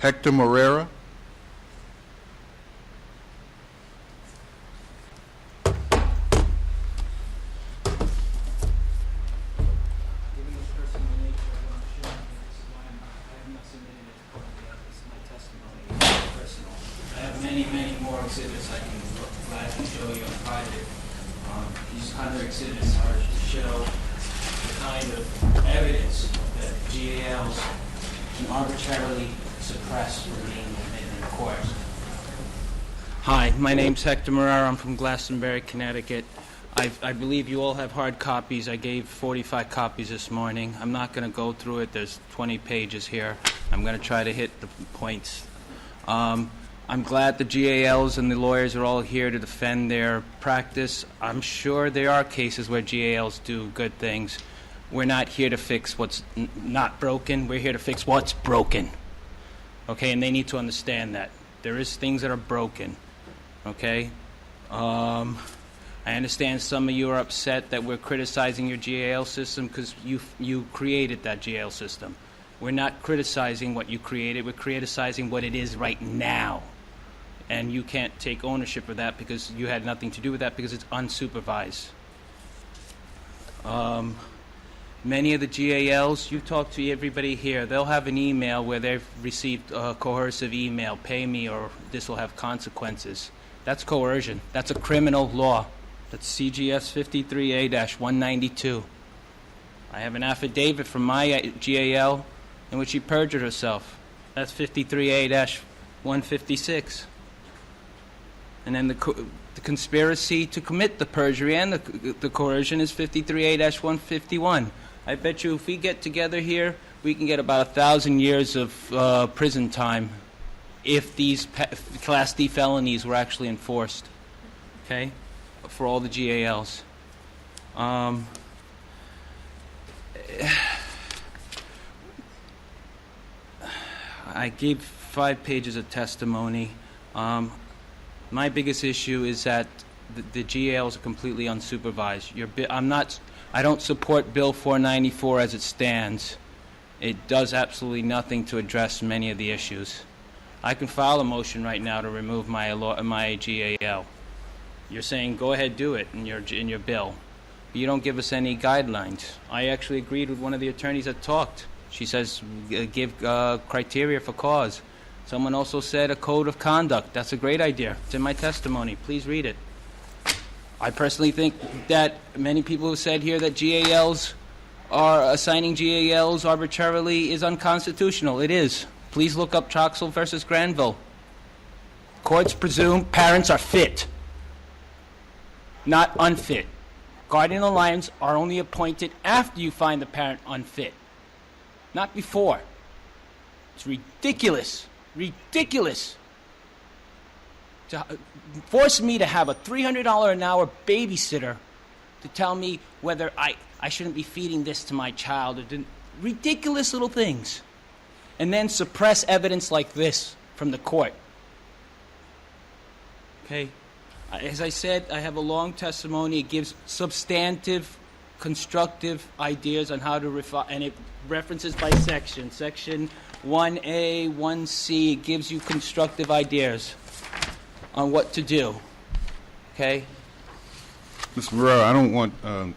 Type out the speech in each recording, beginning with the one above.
Hector Morera. Given the personal nature of what I'm showing you, this is why I have not submitted it to court yet. This is my testimony. It's personal. I have many, many more exhibits I can gladly show you in private. These other exhibits are to show the kind of evidence that GALs can arbitrarily suppress from being admitted in court. Hi, my name's Hector Morera. I'm from Glastonbury, Connecticut. I believe you all have hard copies. I gave 45 copies this morning. I'm not going to go through it. There's 20 pages here. I'm going to try to hit the points. I'm glad the GALs and the lawyers are all here to defend their practice. I'm sure there are cases where GALs do good things. We're not here to fix what's not broken. We're here to fix what's broken. Okay, and they need to understand that. There is things that are broken. Okay? I understand some of you are upset that we're criticizing your GAL system because you created that GAL system. We're not criticizing what you created. We're criticizing what it is right now. And you can't take ownership of that because you had nothing to do with that because it's unsupervised. Many of the GALs, you talk to everybody here, they'll have an email where they've received a coercive email, pay me or this will have consequences. That's coercion. That's a criminal law. That's CGS 53A-192. I have an affidavit from my GAL in which she perjured herself. That's 53A-156. And then the conspiracy to commit the perjury and the coercion is 53A-151. I bet you if we get together here, we can get about 1,000 years of prison time if these Class D felonies were actually enforced, okay, for all the GALs. I gave 5 pages of testimony. My biggest issue is that the GALs are completely unsupervised. I don't support Bill 494 as it stands. It does absolutely nothing to address many of the issues. I can file a motion right now to remove my GAL. You're saying go ahead, do it in your bill, but you don't give us any guidelines. I actually agreed with one of the attorneys that talked. She says give criteria for cause. Someone also said a code of conduct. That's a great idea. It's in my testimony. Please read it. I personally think that many people have said here that GALs are assigning GALs arbitrarily is unconstitutional. It is. Please look up Troxel versus Granville. Courts presume parents are fit, not unfit. Guardian ad litems are only appointed after you find the parent unfit, not before. It's ridiculous. Ridiculous to force me to have a $300 an hour babysitter to tell me whether I shouldn't be feeding this to my child. Or ridiculous little things. And then suppress evidence like this from the court. Okay? As I said, I have a long testimony. It gives substantive, constructive ideas on how to refine, and it references by section. Section 1A, 1C, it gives you constructive ideas on what to do. Okay? Mr. Morera, I don't want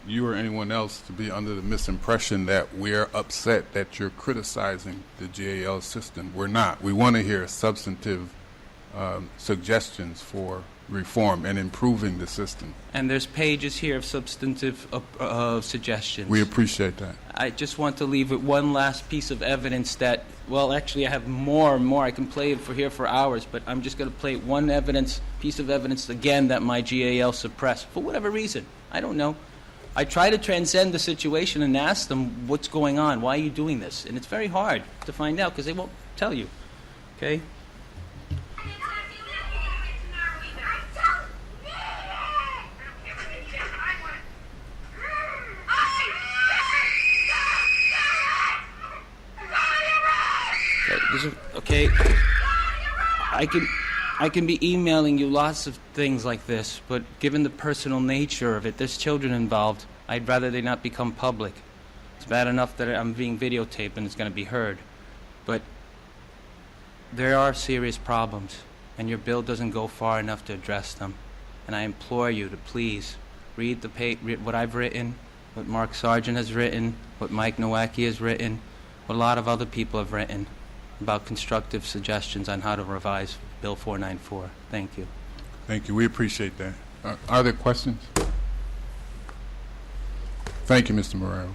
you or anyone else to be under the misimpression that we're upset that you're criticizing the GAL system. We're not. We want to hear substantive suggestions for reform and improving the system. And there's pages here of substantive suggestions. We appreciate that. I just want to leave with one last piece of evidence that, well, actually I have more and more. I can play it for hours, but I'm just going to play one piece of evidence again that my GAL suppressed for whatever reason. I don't know. I try to transcend the situation and ask them what's going on. Why are you doing this? And it's very hard to find out because they won't tell you. Okay? Okay, I can be emailing you lots of things like this, but given the personal nature of it, there's children involved. I'd rather they not become public. It's bad enough that I'm being videotaped and it's going to be heard. But there are serious problems, and your bill doesn't go far enough to address them. And I implore you to please read what I've written, what Mark Sargent has written, what Mike Nowacki has written, what a lot of other people have written about constructive suggestions on how to revise Bill 494. Thank you. Thank you. We appreciate that. Are there questions? Thank you, Mr. Morera.